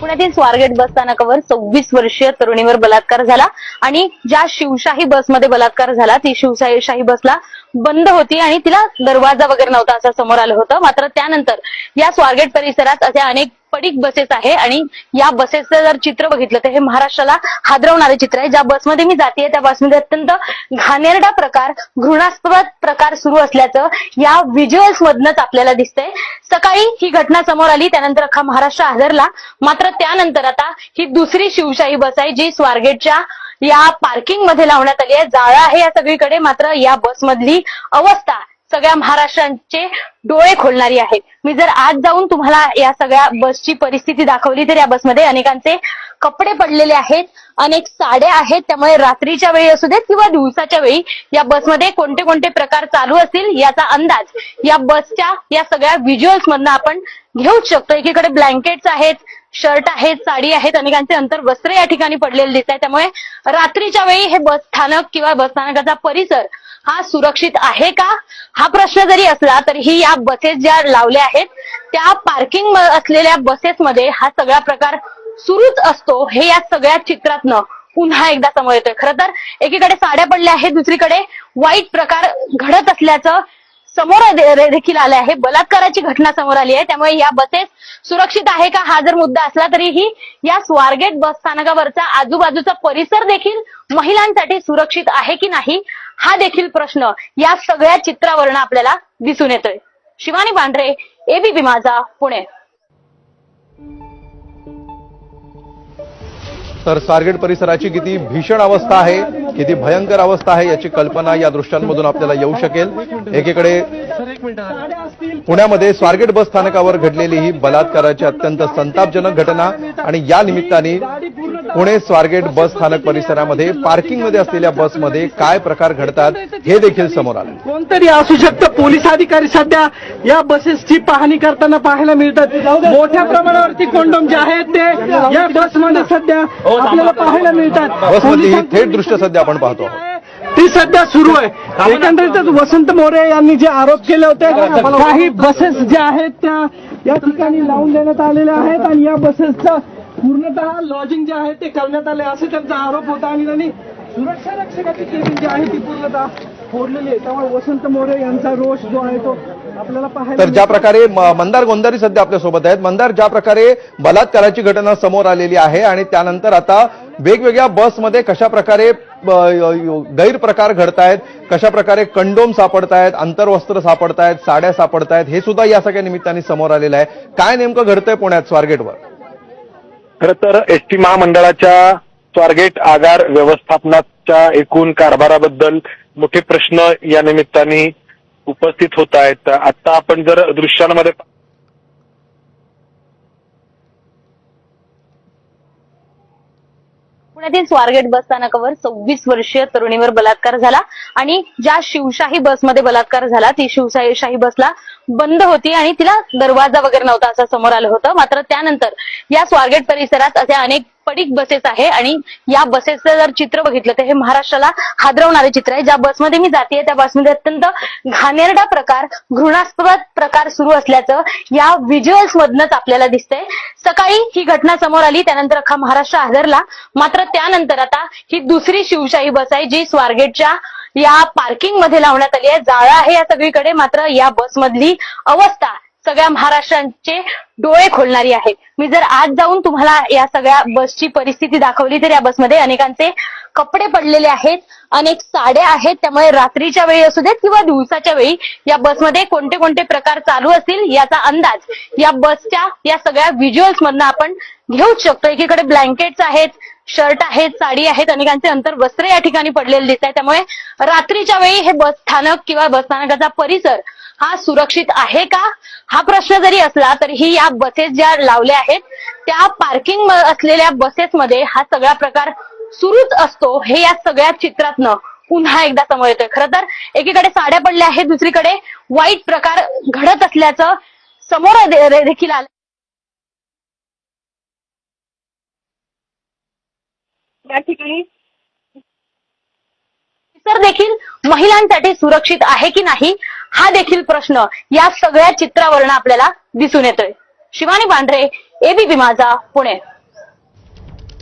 पुण्यातील स्वारगेट बस स्थानकावर 26 वर्षीय तरुणीवर बलात्कार झाला आणि ज्या शिवशाही बसमध्ये बलात्कार झाला ती शिवशाही बसला बंद होती आणि तिला दरवाजा वगैरे नव्हता असं समोर आलं होतं। मात्र त्यानंतर या स्वारगेट परिसरात अशा अनेक पडीक बसेस आहे आणि या बसेसचं जर चित्र बघितलं तर हे महाराष्ट्राला हादरवणारे चित्र आहे। ज्या बसमध्ये मी जाते त्या बसमध्ये अत्यंत घाणेरडा प्रकार, घृणास्पद प्रकार सुरू असल्याचं या व्हिज्युअल्स मधनच आपल्याला दिसतंय। सकाळी ही घटना समोर आली, त्यानंतर अख्खा महाराष्ट्र हादरला। मात्र त्यानंतर आता ही दुसरी शिवशाही बस आहे जी स्वारगेटच्या या पार्किंग मध्ये लावण्यात आली आहे। जाळं आहे या सगळीकडे, मात्र या बसमधली अवस्था सगळ्या महाराष्ट्राचे डोळे खोलणारी आहे। मी जर आज जाऊन तुम्हाला या सगळ्या बसची परिस्थिती दाखवली तर या बसमध्ये अनेकांचे कपडे पडलेले आहेत, अनेक साड्या आहेत। त्यामुळे रात्रीच्या वेळी असू देत किंवा दिवसाच्या वेळी या बसमध्ये कोणते कोणते प्रकार चालू असतील याचा अंदाज या बसच्या या सगळ्या व्हिज्युअल्स मधनं आपण घेऊच शकतो। एकीकडे ब्लँकेट्स आहेत, शर्ट आहेत, साडी आहेत, अनेकांचे अंतर वस्त्र या ठिकाणी पडलेले दिसत आहे। त्यामुळे रात्रीच्या वेळी हे बस स्थानक किंवा बस स्थानकाचा परिसर हा सुरक्षित आहे का हा प्रश्न जरी असला तरीही या बसेस ज्या लावल्या आहेत त्या पार्किंग असलेल्या बसेसमध्ये हा सगळा प्रकार सुरूच असतो हे या सगळ्या चित्रातनं पुन्हा एकदा समोर येतोय। खरं तर एकीकडे साड्या पडल्या आहेत, दुसरीकडे वाईट प्रकार घडत असल्याचं समोर देखील आले आहे। बलात्काराची घटना समोर आली आहे, त्यामुळे या बसेस सुरक्षित आहे का हा जर मुद्दा असला तरीही या स्वारगेट बस स्थानकावरचा आजूबाजूचा परिसर देखील महिलांसाठी सुरक्षित आहे की नाही हा देखील प्रश्न या सगळ्या चित्रावरून आपल्याला दिसून येतोय। शिवानी पांढरे, एबीपी माझा, पुणे। तर स्वारगेट परिसराची किती भीषण अवस्था आहे, किती भयंकर अवस्था आहे याची कल्पना या दृश्यांमधून आपल्याला येऊ शकेल। एकीकडे पुण्यामध्ये स्वारगेट बस स्थानकावर घडलेली ही बलात्काराची अत्यंत संतापजनक घटना आणि या निमित्ताने पुणे स्वारगेट बस स्थानक परिसरामध्ये पार्किंगमध्ये असलेल्या बसमध्ये काय प्रकार घडतात हे देखील समोर आलं। कोणतरी असू शकतं, पोलीस अधिकारी सध्या या बसेसची पाहणी करताना पाहायला मिळतात। मोठ्या प्रमाणावरती कॉन्डोम जे आहेत ते या बसमध्ये सध्या आपल्याला पाहायला मिळतात। बसमधली ही थेट दृश्य सध्या आपण पाहतो ती सध्या सुरू आहे। एकंदरीतच वसंत मोरे यांनी जे आरोप केले होते काही बसेस ज्या आहेत त्या या ठिकाणी लावून देण्यात आलेल्या आहेत आणि या बसेसचं पूर्णतः लॉजिंग जे आहे ते करण्यात आले असे त्यांचा आरोप होता आणि त्यांनी सुरक्षा रक्षकाची केबिन जी आहे ती पूर्णतः फोडलेली आहे। त्यामुळे वसंत मोरे यांचा रोष जो आहे तो आपल्याला पाहायला। तर ज्या प्रकारे मंदार गोंधारी सध्या आपल्या सोबत आहेत। मंदार, ज्या प्रकारे बलात्काराची घटना समोर आलेली आहे आणि त्यानंतर आता वेगवेगळ्या बसमध्ये कशा प्रकारे गैरप्रकार घडतायत, कशा प्रकारे कंडोम सापडतायत, अंतर्वस्त्र सापडतायत, साड्या सापडतायत, हे सुद्धा या सगळ्या निमित्ताने समोर आलेलं आहे। काय नेमकं घडतंय पुण्यात स्वारगेटवर? खरं तर एसटी महामंडळाच्या स्वारगेट आगार व्यवस्थापनाच्या एकूण कारभाराबद्दल मोठे प्रश्न या निमित्ताने उपस्थित होत आहेत। आता आपण जर दृश्यांमध्ये पुण्यातील स्वारगेट बस स्थानकावर 26 वर्षीय तरुणीवर बलात्कार झाला आणि ज्या शिवशाही बसमध्ये बलात्कार झाला ती शिवशाही बसला बंद होती आणि तिला दरवाजा वगैरे नव्हता असं समोर आलं होतं। मात्र त्यानंतर या स्वारगेट परिसरात अशा अनेक पडीक बसेस आहे आणि या बसेसचं जर चित्र बघितलं तर हे महाराष्ट्राला हादरवणारे चित्र आहे। ज्या बसमध्ये मी जाते त्या बसमध्ये अत्यंत घाणेरडा प्रकार, घृणास्पद प्रकार सुरू असल्याचं या व्हिज्युअल्स मधनच आपल्याला दिसतंय। सकाळी ही घटना समोर आली, त्यानंतर अख्खा महाराष्ट्र हादरला। मात्र त्यानंतर आता ही दुसरी शिवशाही बस आहे जी स्वारगेटच्या या पार्किंग मध्ये लावण्यात आली आहे। जाळं आहे या सगळीकडे, मात्र या बसमधली अवस्था सगळ्या महाराष्ट्राचे डोळे खोलणारी आहे। मी जर आज जाऊन तुम्हाला या सगळ्या बसची परिस्थिती दाखवली तर या बसमध्ये अनेकांचे कपडे पडलेले आहेत, अनेक साड्या आहेत। त्यामुळे रात्रीच्या वेळी असू देत किंवा दिवसाच्या वेळी या बसमध्ये कोणते कोणते प्रकार चालू असतील याचा अंदाज या बसच्या या सगळ्या व्हिज्युअल्स मधनं आपण घेऊच शकतो। एकीकडे ब्लँकेट्स आहेत, शर्ट आहेत, साडी आहेत, अनेकांचे अंतर वस्त्र या ठिकाणी पडलेले दिसत आहे। त्यामुळे रात्रीच्या वेळी हे बस स्थानक किंवा बस स्थानकाचा परिसर हा सुरक्षित आहे का हा प्रश्न जरी असला तरीही या बसेस ज्या लावल्या आहेत त्या पार्किंग असलेल्या बसेसमध्ये हा सगळा प्रकार सुरूच असतो हे या सगळ्या चित्रातनं पुन्हा एकदा समोर येतोय। खरं तर एकीकडे साड्या पडल्या आहेत, दुसरीकडे वाईट प्रकार घडत असल्याचं समोर देखील आलं। या ठिकाणी परिसर देखील महिलांसाठी सुरक्षित आहे की नाही हा देखील प्रश्न या सगळ्या चित्रावरून आपल्याला दिसून येतोय। शिवानी पांढरे, एबीपी माझा पुणे.